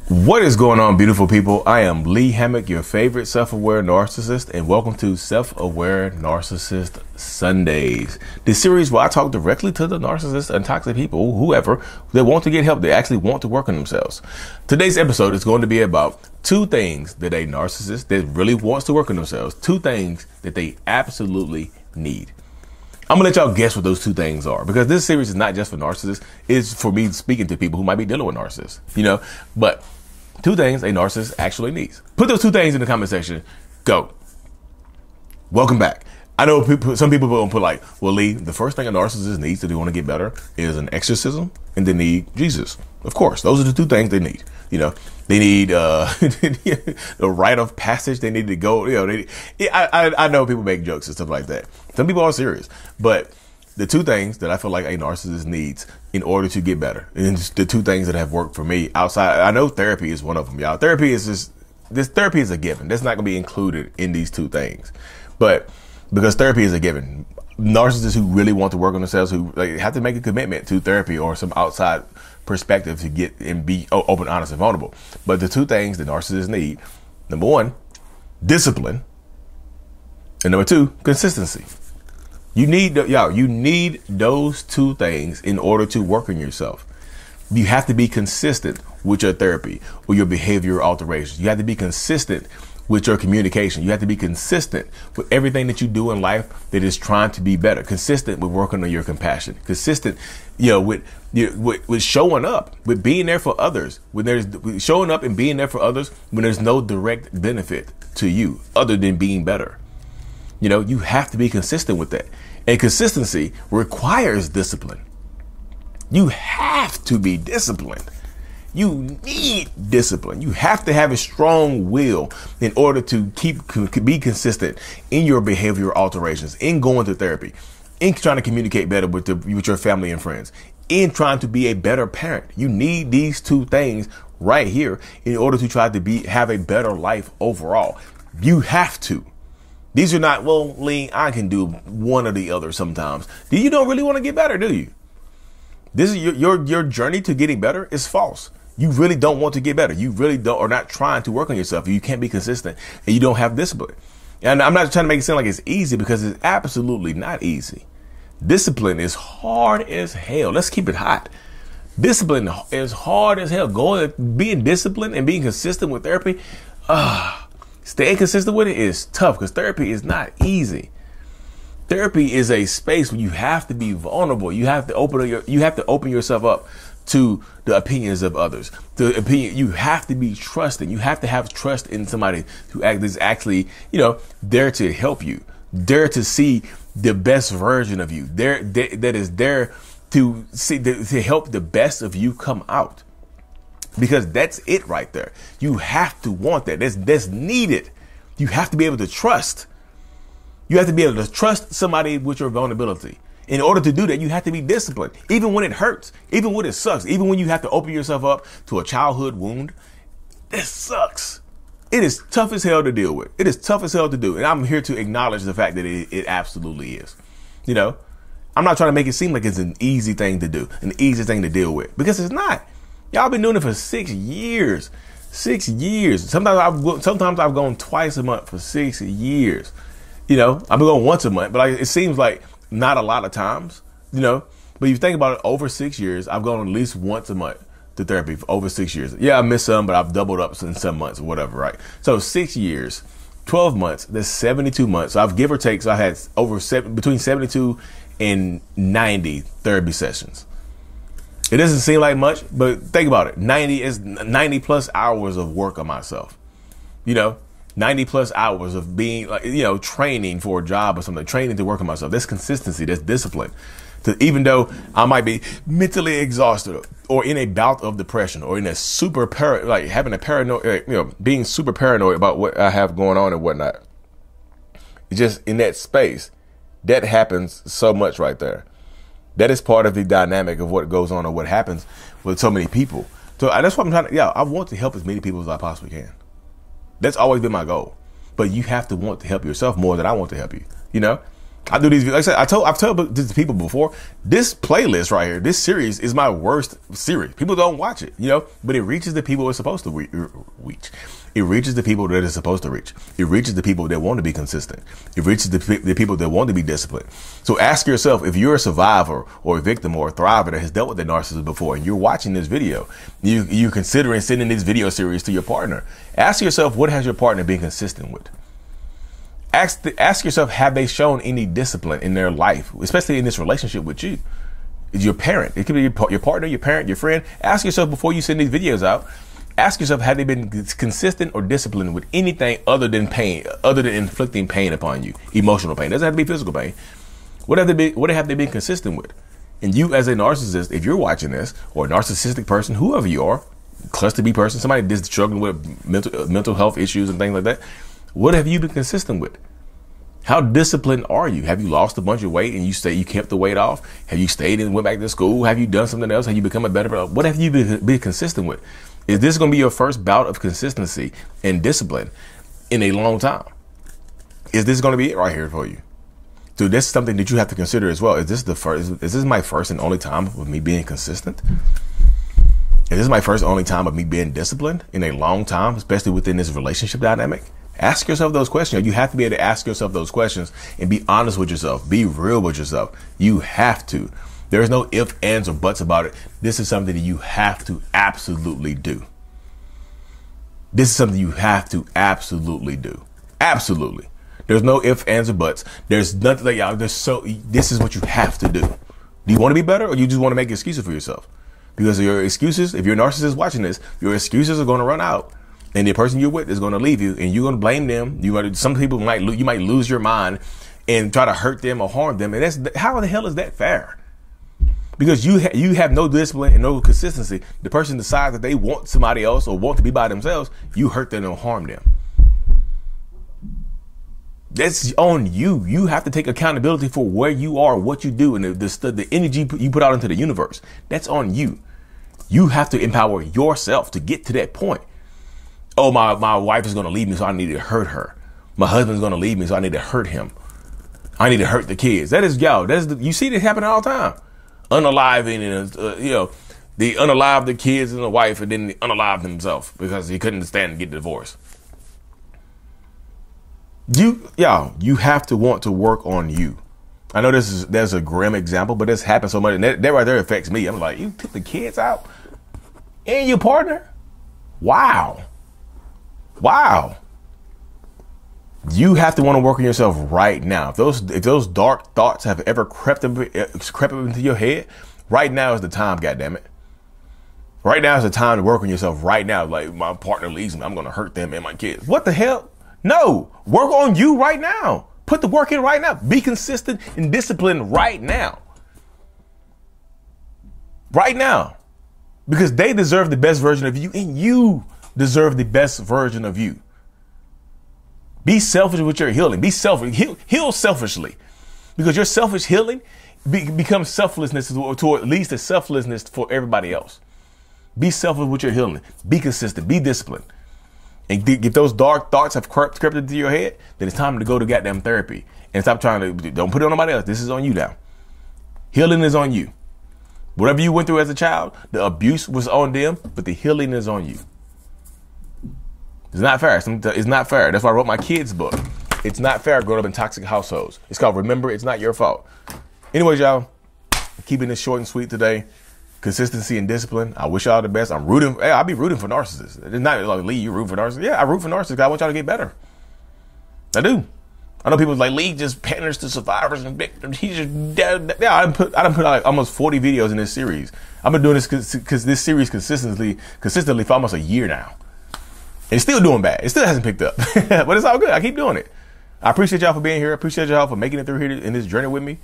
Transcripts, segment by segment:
What is going on, beautiful people? I am Lee Hammock, your favorite self-aware narcissist, and welcome to Self-Aware Narcissist Sundays, the series where I talk directly to the narcissists and toxic people, whoever, that want to get help, they actually want to work on themselves. Today's episode is going to be about two things that a narcissist that really wants to work on themselves, two things that they absolutely need. I'm gonna let y'all guess what those two things are, because this series is not just for narcissists. It's for me speaking to people who might be dealing with narcissists, but two things a narcissist actually needs. Put those two things in the comment section. Go. Welcome back. I know some people will put like, well, Lee, the first thing a narcissist needs if they want to get better is an exorcism, and they need Jesus. Of course, those are the two things they need. They need the rite of passage. They need to go. I know people make jokes and stuff like that. Some people are serious, but the two things that I feel like a narcissist needs in order to get better, and the two things that have worked for me outside, I know therapy is one of them, y'all. Therapy is therapy is a given. That's not going to be included in these two things, but because therapy is a given, narcissists who really want to work on themselves, who have to make a commitment to therapy or some outside perspective to get and be open, honest, and vulnerable. But the two things that narcissists need: number one, discipline, and number two, consistency. You need those two things in order to work on yourself. You have to be consistent with your therapy or your behavior alterations. You have to be consistent with your communication. You have to be consistent with everything that you do in life that is trying to be better. Consistent with working on your compassion. Consistent, with showing up, with being there for others. With showing up and being there for others when there's no direct benefit to you other than being better. You have to be consistent with that. And consistency requires discipline. You have to be disciplined. You need discipline. You have to have a strong will in order to be consistent in your behavior alterations, in going to therapy, in trying to communicate better with your family and friends, in trying to be a better parent. You need these two things right here in order to try to have a better life overall. You have to. These are not, well, Lee, I can do one or the other sometimes. You don't really want to get better, do you? This is your journey to getting better is false. You really don't want to get better. You really are not trying to work on yourself. You can't be consistent and you don't have discipline. And I'm not trying to make it sound like it's easy, because it's absolutely not easy. Discipline is hard as hell. Let's keep it hot. Discipline is hard as hell. Being disciplined and being consistent with therapy, staying consistent with it is tough, because therapy is not easy. Therapy is a space where you have to be vulnerable. You have to open yourself up to the opinions of others. You have to be trusting. You have to have trust in somebody who is actually, there to help you, there to see the best version of you, that is there to see to help the best of you come out. Because that's it right there. You have to want that. That's needed. You have to be able to trust. You have to be able to trust somebody with your vulnerability. In order to do that, you have to be disciplined, even when it hurts, even when it sucks, even when you have to open yourself up to a childhood wound. This sucks. It is tough as hell to deal with. It is tough as hell to do. And I'm here to acknowledge the fact that it absolutely is. I'm not trying to make it seem like it's an easy thing to do, an easy thing to deal with, because it's not. Y'all been doing it for 6 years. 6 years. Sometimes I've gone twice a month for 6 years. I've been going once a month, but it seems like not a lot of times, But you think about it, over 6 years, I've gone at least once a month to therapy for over 6 years. Yeah, I missed some, but I've doubled up in some months or whatever, right? So 6 years, 12 months, that's 72 months. So I've give or take, so I had between 72 and 90 therapy sessions. It doesn't seem like much, but think about it. 90 plus hours of work on myself. 90 plus hours of being training for a job or something, training to work on myself. That's consistency. That's discipline. Even though I might be mentally exhausted or in a bout of depression or in a having a paranoid, being super paranoid about what I have going on and whatnot. Just in that space, that happens so much right there. That is part of the dynamic of what goes on or what happens with so many people. So that's what I'm trying to, I want to help as many people as I possibly can. That's always been my goal. But you have to want to help yourself more than I want to help you, I do these, like I said, I've told this to people before. This playlist right here, this series is my worst series. People don't watch it, you know, but it reaches the people it's supposed to reach. It reaches the people that it's supposed to reach. It reaches the people that want to be consistent. It reaches the people that want to be disciplined. So ask yourself, if you're a survivor or a victim or a thriver that has dealt with a narcissist before, and you're watching this video, you're considering sending this video series to your partner. Ask yourself, what has your partner been consistent with? Ask yourself, have they shown any discipline in their life, especially in this relationship with you? Is your parent, it could be your partner, your parent, your friend. Ask yourself before you send these videos out, ask yourself, have they been consistent or disciplined with anything other than pain, other than inflicting pain upon you? Emotional pain. It doesn't have to be physical pain. What have they been consistent with? And you as a narcissist, if you're watching this, or a narcissistic person, whoever you are, cluster B person, somebody that's struggling with mental health issues and things like that, what have you been consistent with? How disciplined are you? Have you lost a bunch of weight and you kept the weight off? Have you stayed and went back to school? Have you done something else? Have you become a better person? What have you been consistent with? Is this going to be your first bout of consistency and discipline in a long time? Is this going to be it right here for you? So this is something that you have to consider as well. Is this my first and only time of me being consistent? Is this my first and only time of me being disciplined in a long time, especially within this relationship dynamic? Ask yourself those questions. You have to be able to ask yourself those questions and be honest with yourself. Be real with yourself. You have to. There's no ifs, ands, or buts about it. This is something that you have to absolutely do. This is something you have to absolutely do. Absolutely. There's no ifs, ands, or buts. There's nothing like, y'all, this is what you have to do. Do you want to be better, or you just want to make excuses for yourself? Because your excuses, if you're a narcissist watching this, your excuses are going to run out. And the person you're with is going to leave you, and you're going to blame them. Some people you might lose your mind and try to hurt them or harm them. And how the hell is that fair? Because you have no discipline and no consistency. The person decides that they want somebody else or want to be by themselves. You hurt them and harm them. That's on you. You have to take accountability for where you are, what you do, and the energy you put out into the universe. That's on you. You have to empower yourself to get to that point. Oh, my wife is going to leave me, so I need to hurt her. My husband's going to leave me, so I need to hurt him. I need to hurt the kids. That is, y'all, you see this happen all the time. Unaliving, and, they unalive the kids and the wife, and then they unalive themselves because he couldn't stand to get divorced. You have to want to work on you. I know there's a grim example, but this happens so much. And that right there affects me. I'm like, you took the kids out and your partner? Wow. You have to want to work on yourself right now. If those dark thoughts have ever crept up into your head, right now is the time, goddammit. Right now is the time to work on yourself right now. Like, my partner leaves me, I'm going to hurt them and my kids. What the hell? No, work on you right now. Put the work in right now. Be consistent and disciplined right now. Right now. Because they deserve the best version of you, and you deserve the best version of you. Be selfish with your healing. Be selfish. Heal selfishly. Because your selfish healing becomes selflessness, to at least a selflessness for everybody else. Be selfish with your healing. Be consistent. Be disciplined. And if those dark thoughts have crept into your head, then it's time to go to goddamn therapy. And stop trying to, don't put it on nobody else. This is on you now. Healing is on you. Whatever you went through as a child, the abuse was on them, but the healing is on you. It's not fair. It's not fair. That's why I wrote my kids' book. It's not fair growing up in toxic households. It's called Remember, It's Not Your Fault. Anyways, y'all, keeping this short and sweet today. Consistency and discipline. I wish y'all the best. I'll be rooting for narcissists. It's not like, Lee, you root for narcissists. Yeah, I root for narcissists. I want y'all to get better. I do. I know people like, Lee just panders to survivors and victims. He's just dead. Yeah, I done put like almost 40 videos in this series. I've been doing this because this series consistently for almost a year now. And it's still doing bad. It still hasn't picked up. But it's all good. I keep doing it. I appreciate y'all for being here. I appreciate y'all for making it through here in this journey with me.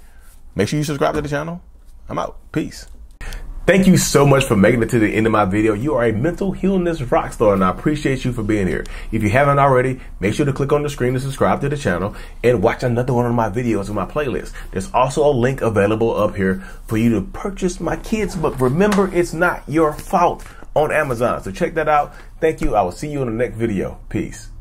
Make sure you subscribe to the channel. I'm out. Peace. Thank you so much for making it to the end of my video. You are a mental healness rock star, and I appreciate you for being here. If you haven't already, make sure to click on the screen to subscribe to the channel and watch another one of my videos in my playlist. There's also a link available up here for you to purchase my kids' book, Remember, It's Not Your Fault, on Amazon. So check that out. Thank you. I will see you in the next video. Peace.